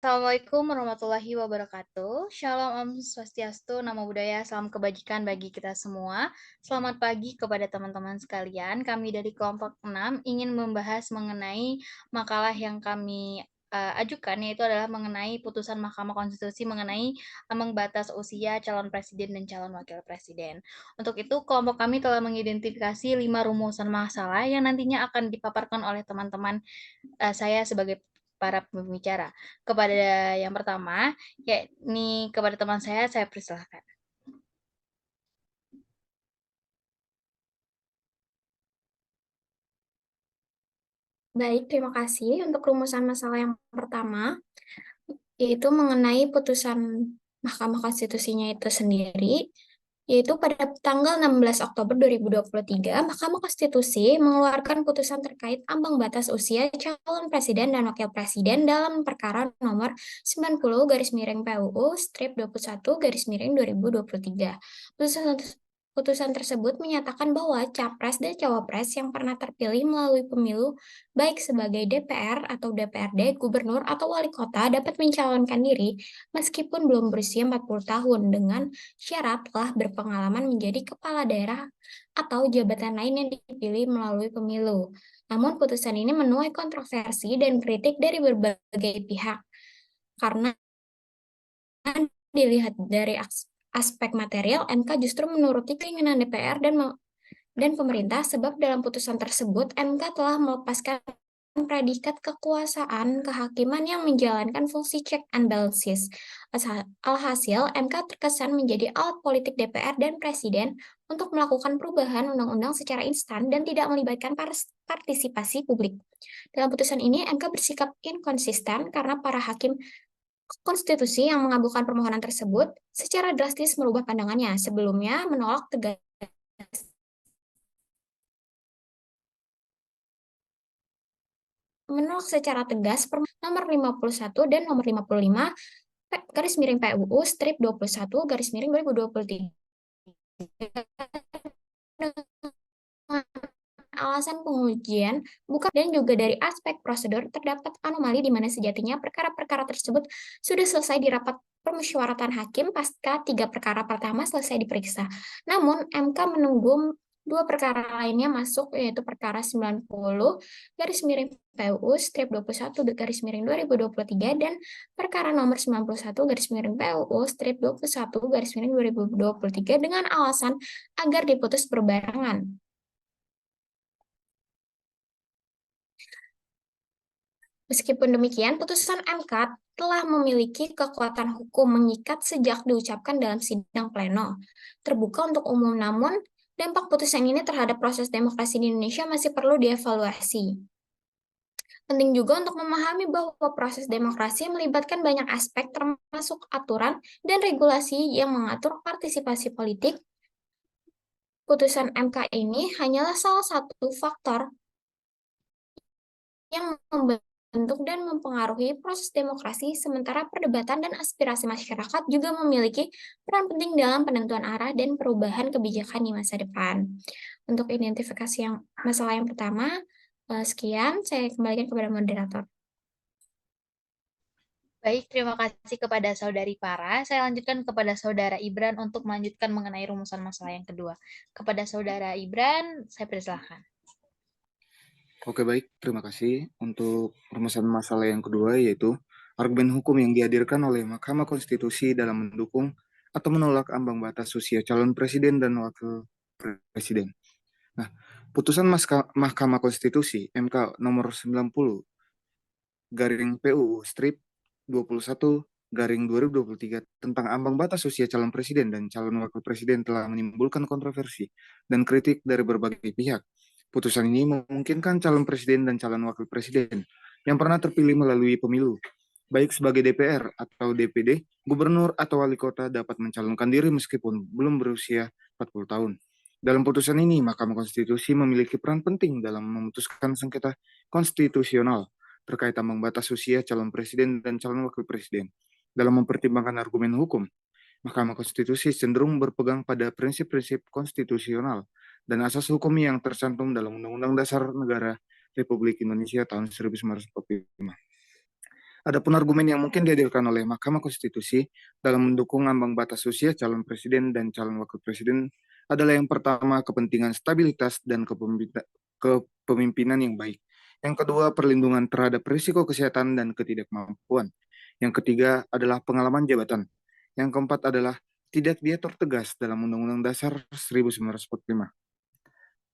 Assalamualaikum warahmatullahi wabarakatuh. Shalom Om Swastiastu, Namo Buddhaya, salam kebajikan bagi kita semua. Selamat pagi kepada teman-teman sekalian. Kami dari kelompok 6 ingin membahas mengenai makalah yang kami ajukan, yaitu adalah mengenai putusan Mahkamah Konstitusi mengenai ambang batas usia calon presiden dan calon wakil presiden. Untuk itu, kelompok kami telah mengidentifikasi 5 rumusan masalah yang nantinya akan dipaparkan oleh teman-teman saya sebagai para pembicara. Kepada yang pertama, yakni kepada teman saya persilahkan. Baik, terima kasih. Untuk rumusan masalah yang pertama, yaitu mengenai putusan Mahkamah Konstitusinya itu sendiri, yaitu pada tanggal 16 Oktober 2023, Mahkamah Konstitusi mengeluarkan putusan terkait ambang batas usia calon presiden dan wakil presiden dalam perkara nomor 90 garis miring PUU strip 21 garis miring 2023. Putusan Putusan tersebut menyatakan bahwa capres dan cawapres yang pernah terpilih melalui pemilu baik sebagai DPR atau DPRD, gubernur atau wali kota dapat mencalonkan diri meskipun belum berusia 40 tahun dengan syarat telah berpengalaman menjadi kepala daerah atau jabatan lain yang dipilih melalui pemilu. Namun putusan ini menuai kontroversi dan kritik dari berbagai pihak karena dilihat dari aspek material, MK justru menuruti keinginan DPR dan pemerintah sebab dalam putusan tersebut MK telah melepaskan predikat kekuasaan kehakiman yang menjalankan fungsi check and balances. Alhasil, MK terkesan menjadi alat politik DPR dan Presiden untuk melakukan perubahan undang-undang secara instan dan tidak melibatkan partisipasi publik. Dalam putusan ini, MK bersikap inkonsisten karena para hakim konstitusi yang mengabulkan permohonan tersebut secara drastis merubah pandangannya. Sebelumnya menolak secara tegas nomor 51 dan nomor 55 garis miring PUU strip 21 garis miring 2023 alasan pengujian bukan dan juga dari aspek prosedur terdapat anomali di mana sejatinya perkara-perkara tersebut sudah selesai di rapat permusyawaratan hakim pasca 3 perkara pertama selesai diperiksa. Namun MK menunggu 2 perkara lainnya masuk yaitu perkara 90 garis miring PUU strip 21 garis miring 2023 dan perkara nomor 91 garis miring PUU strip 21 garis miring 2023 dengan alasan agar diputus berbarengan. Meskipun demikian, putusan MK telah memiliki kekuatan hukum mengikat sejak diucapkan dalam sidang pleno terbuka untuk umum, namun dampak putusan ini terhadap proses demokrasi di Indonesia masih perlu dievaluasi. Penting juga untuk memahami bahwa proses demokrasi melibatkan banyak aspek termasuk aturan dan regulasi yang mengatur partisipasi politik. Putusan MK ini hanyalah salah satu faktor yang membentuk dan mempengaruhi proses demokrasi, sementara perdebatan dan aspirasi masyarakat juga memiliki peran penting dalam penentuan arah dan perubahan kebijakan di masa depan. Untuk identifikasi masalah yang pertama, sekian, saya kembalikan kepada moderator. Baik, terima kasih kepada Saudari Para. Saya lanjutkan kepada Saudara Ibran untuk melanjutkan mengenai rumusan masalah yang kedua. Kepada Saudara Ibran, saya persilahkan. Oke baik, terima kasih. Untuk rumusan masalah yang kedua yaitu argumen hukum yang dihadirkan oleh Mahkamah Konstitusi dalam mendukung atau menolak ambang batas usia calon presiden dan wakil presiden. Nah, putusan Mahkamah Konstitusi MK nomor 90 garing PUU strip 21 garing 2023 tentang ambang batas usia calon presiden dan calon wakil presiden telah menimbulkan kontroversi dan kritik dari berbagai pihak. Putusan ini memungkinkan calon presiden dan calon wakil presiden yang pernah terpilih melalui pemilu, baik sebagai DPR atau DPD, gubernur atau wali kota dapat mencalonkan diri meskipun belum berusia 40 tahun. Dalam putusan ini, Mahkamah Konstitusi memiliki peran penting dalam memutuskan sengketa konstitusional terkait ambang batas usia calon presiden dan calon wakil presiden. Dalam mempertimbangkan argumen hukum, Mahkamah Konstitusi cenderung berpegang pada prinsip-prinsip konstitusional dan asas hukum yang tercantum dalam Undang-Undang Dasar Negara Republik Indonesia tahun 1945. Adapun argumen yang mungkin dihadirkan oleh Mahkamah Konstitusi dalam mendukung ambang batas usia calon presiden dan calon wakil presiden adalah yang pertama, kepentingan stabilitas dan kepemimpinan yang baik. Yang kedua, perlindungan terhadap risiko kesehatan dan ketidakmampuan. Yang ketiga adalah pengalaman jabatan. Yang keempat adalah tidak diatur tegas dalam Undang-Undang Dasar 1945.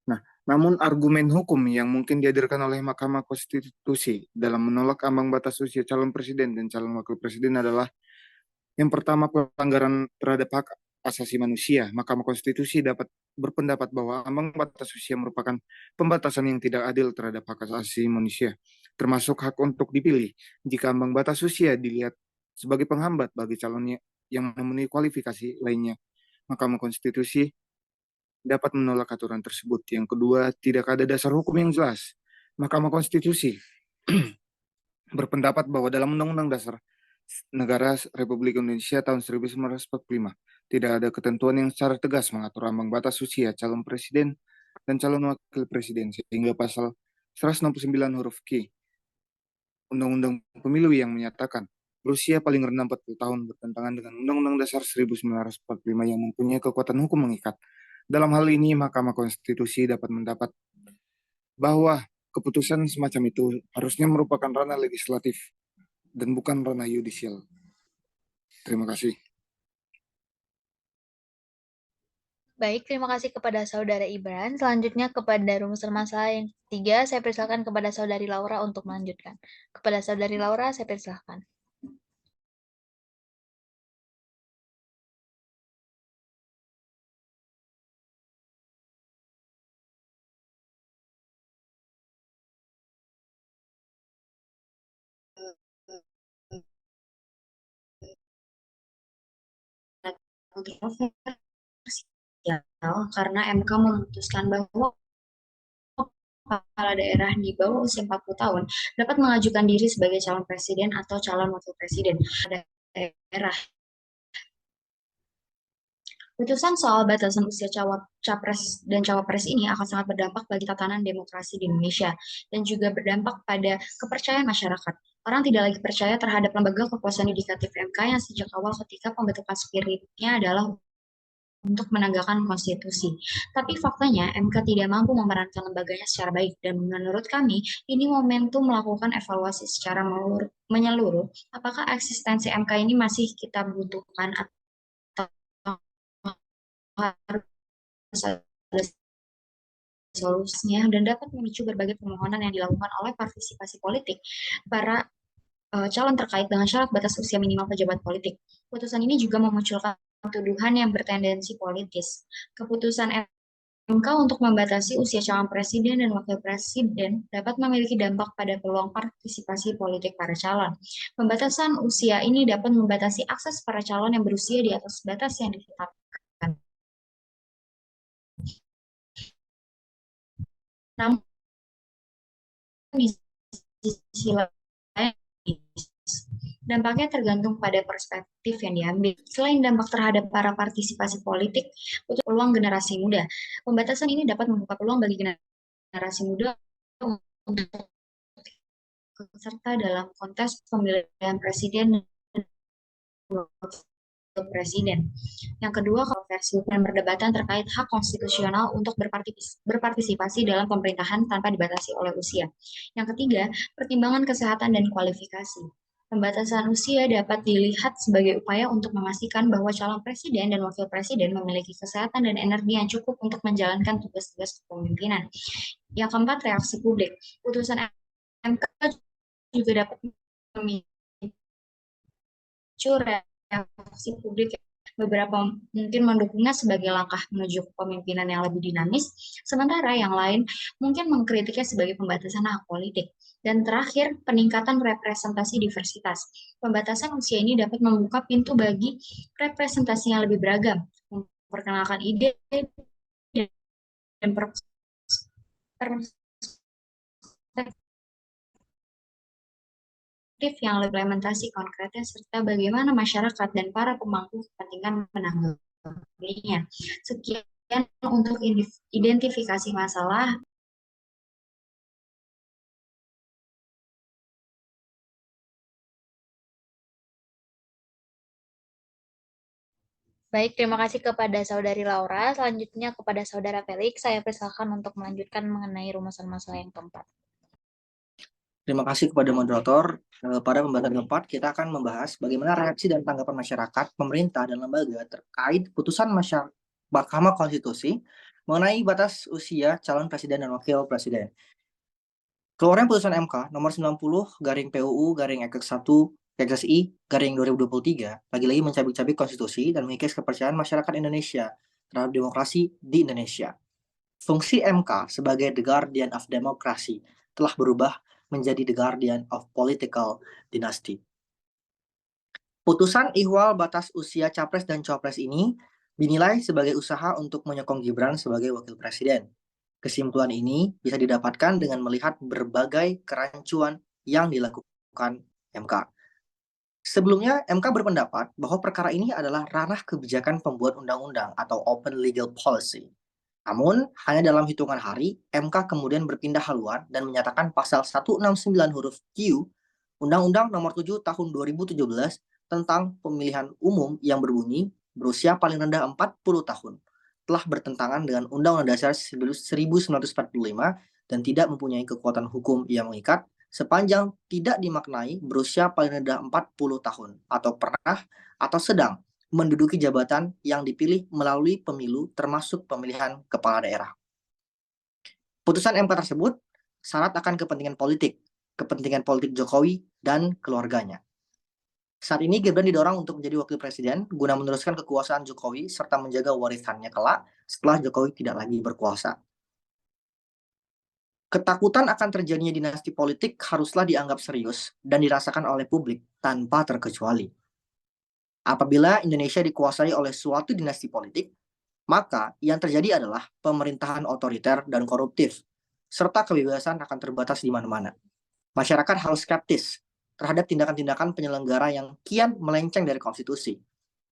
Nah, namun argumen hukum yang mungkin dihadirkan oleh Mahkamah Konstitusi dalam menolak ambang batas usia calon presiden dan calon wakil presiden adalah yang pertama, pelanggaran terhadap hak asasi manusia. Mahkamah Konstitusi dapat berpendapat bahwa ambang batas usia merupakan pembatasan yang tidak adil terhadap hak asasi manusia, termasuk hak untuk dipilih. Jika ambang batas usia dilihat sebagai penghambat bagi calonnya yang memenuhi kualifikasi lainnya, Mahkamah Konstitusi dapat menolak aturan tersebut. Yang kedua, tidak ada dasar hukum yang jelas. Mahkamah Konstitusi berpendapat bahwa dalam Undang-Undang Dasar Negara Republik Indonesia tahun 1945 tidak ada ketentuan yang secara tegas mengatur ambang batas usia calon presiden dan calon wakil presiden, sehingga pasal 169 huruf Q Undang-Undang Pemilu yang menyatakan berusia paling rendah 40 tahun bertentangan dengan Undang-Undang Dasar 1945 yang mempunyai kekuatan hukum mengikat. Dalam hal ini, Mahkamah Konstitusi dapat mendapat bahwa keputusan semacam itu harusnya merupakan ranah legislatif dan bukan ranah yudisial. Terima kasih. Baik, terima kasih kepada Saudara Ibran. Selanjutnya kepada rumusan masalah yang ketiga, saya persilakan kepada Saudari Laura untuk melanjutkan. Kepada Saudari Laura, saya persilakan. Kontroversial karena MK memutuskan bahwa kepala daerah di bawah usia 40 tahun dapat mengajukan diri sebagai calon presiden atau calon wakil presiden daerah. Putusan soal batasan usia capres dan cawapres ini akan sangat berdampak bagi tatanan demokrasi di Indonesia dan juga berdampak pada kepercayaan masyarakat. Orang tidak lagi percaya terhadap lembaga kekuasaan yudikatif MK yang sejak awal ketika pembentukan spiritnya adalah untuk menegakkan konstitusi. Tapi faktanya MK tidak mampu memerankan lembaganya secara baik dan menurut kami ini momentum melakukan evaluasi secara menyeluruh apakah eksistensi MK ini masih kita butuhkan atau harus ada solusinya dan dapat memicu berbagai permohonan yang dilakukan oleh partisipasi politik para calon terkait dengan syarat batas usia minimal pejabat politik. Putusan ini juga memunculkan tuduhan yang bertendensi politis. Keputusan MK untuk membatasi usia calon presiden dan wakil presiden dapat memiliki dampak pada peluang partisipasi politik para calon. Pembatasan usia ini dapat membatasi akses para calon yang berusia di atas batas yang ditetapkan. Namun di sisi lain, dampaknya tergantung pada perspektif yang diambil. Selain dampak terhadap para partisipasi politik, untuk peluang generasi muda, pembatasan ini dapat membuka peluang bagi generasi muda untuk serta dalam kontes pemilihan presiden dan presiden. Yang kedua, kontroversi dan perdebatan terkait hak konstitusional untuk berpartisipasi dalam pemerintahan tanpa dibatasi oleh usia. Yang ketiga, pertimbangan kesehatan dan kualifikasi. Pembatasan usia dapat dilihat sebagai upaya untuk memastikan bahwa calon presiden dan wakil presiden memiliki kesehatan dan energi yang cukup untuk menjalankan tugas-tugas kepemimpinan. Yang keempat, reaksi publik. Putusan MK juga dapat memicu reaksi publik. Beberapa mungkin mendukungnya sebagai langkah menuju kepemimpinan yang lebih dinamis, sementara yang lain mungkin mengkritiknya sebagai pembatasan hak politik. Dan terakhir, peningkatan representasi diversitas. Pembatasan usia ini dapat membuka pintu bagi representasi yang lebih beragam, memperkenalkan ide dan yang implementasi konkretnya serta bagaimana masyarakat dan para pemangku kepentingan menanggapinya. Sekian untuk identifikasi masalah. Baik, terima kasih kepada Saudari Laura. Selanjutnya kepada Saudara Felix, saya persilakan untuk melanjutkan mengenai rumusan masalah yang keempat. Terima kasih kepada moderator. Pada pembahasan keempat, kita akan membahas bagaimana reaksi dan tanggapan masyarakat, pemerintah, dan lembaga terkait putusan Mahkamah Konstitusi mengenai batas usia calon presiden dan wakil presiden. Keluarnya putusan MK nomor 90/PUU-1/I/2023 lagi-lagi mencabik-cabik konstitusi dan mengikis kepercayaan masyarakat Indonesia terhadap demokrasi di Indonesia. Fungsi MK sebagai the guardian of democracy telah berubah menjadi the guardian of political dynasty. Putusan ihwal batas usia capres dan cawapres ini dinilai sebagai usaha untuk menyokong Gibran sebagai wakil presiden. Kesimpulan ini bisa didapatkan dengan melihat berbagai kerancuan yang dilakukan MK. Sebelumnya, MK berpendapat bahwa perkara ini adalah ranah kebijakan pembuat undang-undang atau open legal policy. Namun, hanya dalam hitungan hari, MK kemudian berpindah haluan dan menyatakan pasal 169 huruf Q, Undang-Undang Nomor 7 Tahun 2017 tentang pemilihan umum yang berbunyi berusia paling rendah 40 tahun, telah bertentangan dengan Undang-Undang Dasar 1945 dan tidak mempunyai kekuatan hukum yang mengikat sepanjang tidak dimaknai berusia paling rendah 40 tahun atau pernah atau sedang menduduki jabatan yang dipilih melalui pemilu termasuk pemilihan kepala daerah. Putusan MK tersebut syarat akan kepentingan politik Jokowi dan keluarganya. Saat ini Gibran didorong untuk menjadi wakil presiden guna meneruskan kekuasaan Jokowi serta menjaga warisannya kelak setelah Jokowi tidak lagi berkuasa. Ketakutan akan terjadinya dinasti politik haruslah dianggap serius dan dirasakan oleh publik tanpa terkecuali. Apabila Indonesia dikuasai oleh suatu dinasti politik, maka yang terjadi adalah pemerintahan otoriter dan koruptif, serta kebebasan akan terbatas di mana-mana. Masyarakat harus skeptis terhadap tindakan-tindakan penyelenggara yang kian melenceng dari konstitusi.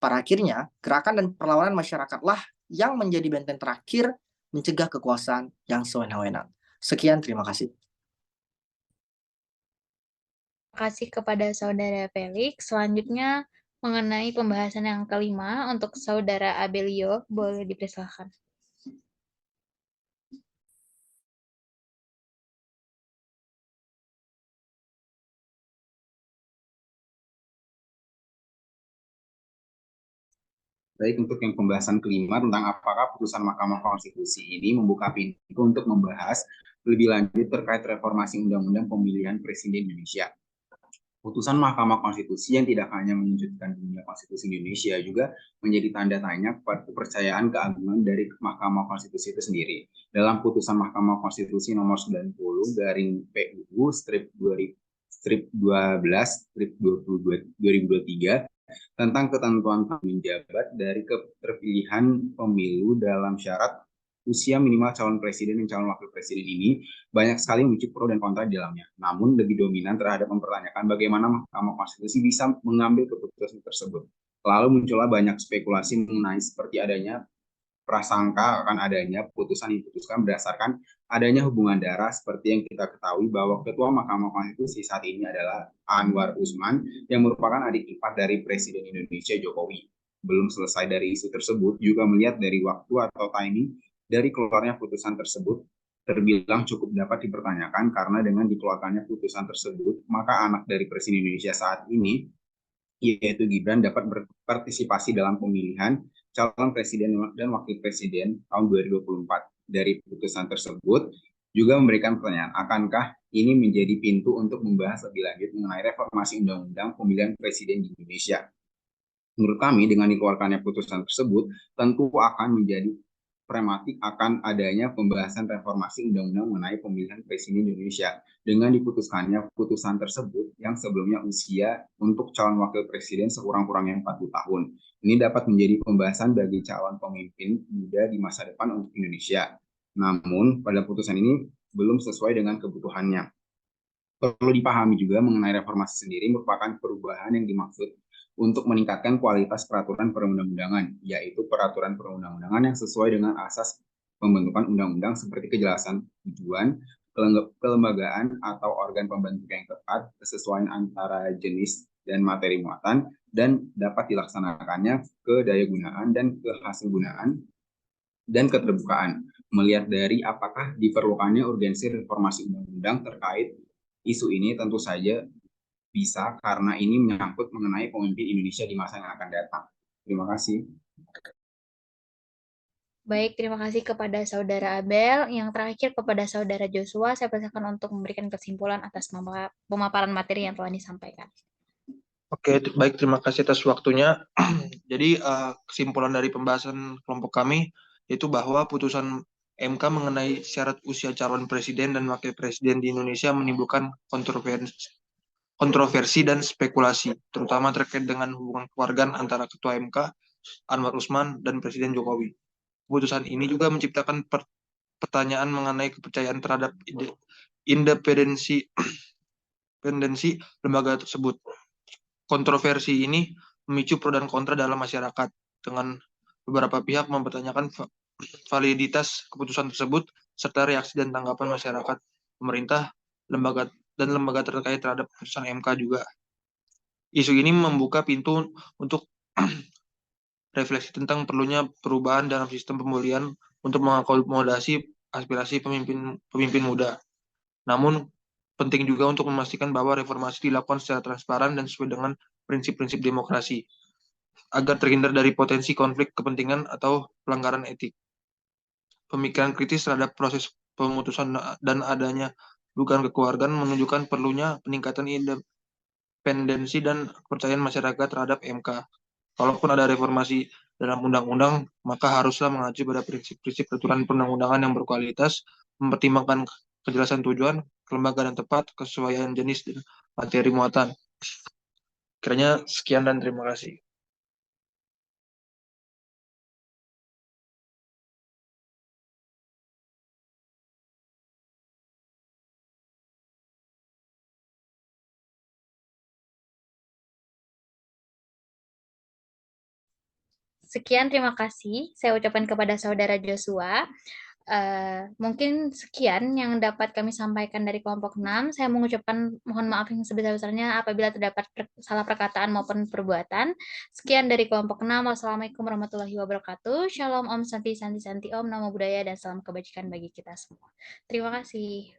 Pada akhirnya, gerakan dan perlawanan masyarakatlah yang menjadi benteng terakhir mencegah kekuasaan yang sewenang-wenang. Sekian, terima kasih. Terima kasih kepada Saudara Felix. Selanjutnya mengenai pembahasan yang kelima untuk Saudara Abelio, boleh dipersilakan. Baik, untuk yang pembahasan kelima tentang apakah putusan Mahkamah Konstitusi ini membuka pintu untuk membahas lebih lanjut terkait reformasi Undang-Undang Pemilihan Presiden Indonesia. Putusan Mahkamah Konstitusi yang tidak hanya mewujudkan dunia konstitusi Indonesia juga menjadi tanda tanya kepada kepercayaan keagungan dari Mahkamah Konstitusi itu sendiri. Dalam putusan Mahkamah Konstitusi nomor 90 garing PUU strip 12/2023 tentang ketentuan menjabat dari keterpilihan pemilu dalam syarat usia minimal calon presiden dan calon wakil presiden ini banyak sekali muncul pro dan kontra di dalamnya. Namun lebih dominan terhadap mempertanyakan bagaimana Mahkamah Konstitusi bisa mengambil keputusan tersebut. Lalu muncullah banyak spekulasi mengenai seperti adanya prasangka akan adanya putusan yang diputuskan berdasarkan adanya hubungan darah seperti yang kita ketahui bahwa Ketua Mahkamah Konstitusi saat ini adalah Anwar Usman yang merupakan adik ipar dari Presiden Indonesia Jokowi. Belum selesai dari isu tersebut, juga melihat dari waktu atau timing dari keluarnya putusan tersebut terbilang cukup dapat dipertanyakan karena dengan dikeluarkannya putusan tersebut, maka anak dari Presiden Indonesia saat ini, yaitu Gibran, dapat berpartisipasi dalam pemilihan calon presiden dan wakil presiden tahun 2024. Dari putusan tersebut juga memberikan pertanyaan, akankah ini menjadi pintu untuk membahas lebih lanjut mengenai reformasi Undang-Undang Pemilihan Presiden di Indonesia. Menurut kami, dengan dikeluarkannya putusan tersebut, tentu akan menjadi prematik akan adanya pembahasan reformasi undang-undang mengenai pemilihan presiden Indonesia. Dengan diputuskannya putusan tersebut yang sebelumnya usia untuk calon wakil presiden sekurang-kurangnya 40 tahun. Ini dapat menjadi pembahasan bagi calon pemimpin muda di masa depan untuk Indonesia. Namun, pada putusan ini belum sesuai dengan kebutuhannya. Perlu dipahami juga mengenai reformasi sendiri merupakan perubahan yang dimaksud untuk meningkatkan kualitas peraturan perundang-undangan, yaitu peraturan perundang-undangan yang sesuai dengan asas pembentukan undang-undang seperti kejelasan tujuan, kelembagaan atau organ pembentuk yang tepat, kesesuaian antara jenis dan materi muatan, dan dapat dilaksanakannya kedayagunaan dan kehasilgunaan dan keterbukaan. Melihat dari apakah diperlukannya urgensi reformasi undang-undang terkait isu ini, tentu saja bisa, karena ini menyangkut mengenai pemimpin Indonesia di masa yang akan datang. Terima kasih. Baik, terima kasih kepada Saudara Abel. Yang terakhir kepada Saudara Joshua, saya persilakan untuk memberikan kesimpulan atas pemaparan materi yang telah disampaikan. Oke, baik, terima kasih atas waktunya. Jadi kesimpulan dari pembahasan kelompok kami yaitu bahwa putusan MK mengenai syarat usia calon presiden dan wakil presiden di Indonesia menimbulkan kontroversi dan spekulasi, terutama terkait dengan hubungan keluarga antara Ketua MK, Anwar Usman, dan Presiden Jokowi. Putusan ini juga menciptakan pertanyaan mengenai kepercayaan terhadap independensi lembaga tersebut. Kontroversi ini memicu pro dan kontra dalam masyarakat, dengan beberapa pihak mempertanyakan validitas keputusan tersebut serta reaksi dan tanggapan masyarakat, pemerintah, lembaga terkait terhadap keputusan MK juga. Isu ini membuka pintu untuk refleksi tentang perlunya perubahan dalam sistem pemilihan untuk mengakomodasi aspirasi pemimpin muda. Namun, penting juga untuk memastikan bahwa reformasi dilakukan secara transparan dan sesuai dengan prinsip-prinsip demokrasi, agar terhindar dari potensi konflik kepentingan atau pelanggaran etik. Pemikiran kritis terhadap proses pemutusan dan adanya dugaan kekeluargaan menunjukkan perlunya peningkatan independensi dan kepercayaan masyarakat terhadap MK. Kalaupun ada reformasi dalam undang-undang, maka haruslah mengacu pada prinsip-prinsip peraturan perundang-undangan yang berkualitas, mempertimbangkan kejelasan tujuan, kelembagaan yang tepat, kesesuaian jenis dan materi muatan. Kiranya sekian dan terima kasih. Sekian, terima kasih. Saya ucapkan kepada Saudara Joshua. Mungkin sekian yang dapat kami sampaikan dari kelompok 6. Saya mengucapkan mohon maaf yang sebesar-besarnya apabila terdapat salah perkataan maupun perbuatan. Sekian dari kelompok 6. Wassalamualaikum warahmatullahi wabarakatuh. Shalom, Om Santi Santi Santi, Om Namo Buddhaya, dan salam kebajikan bagi kita semua. Terima kasih.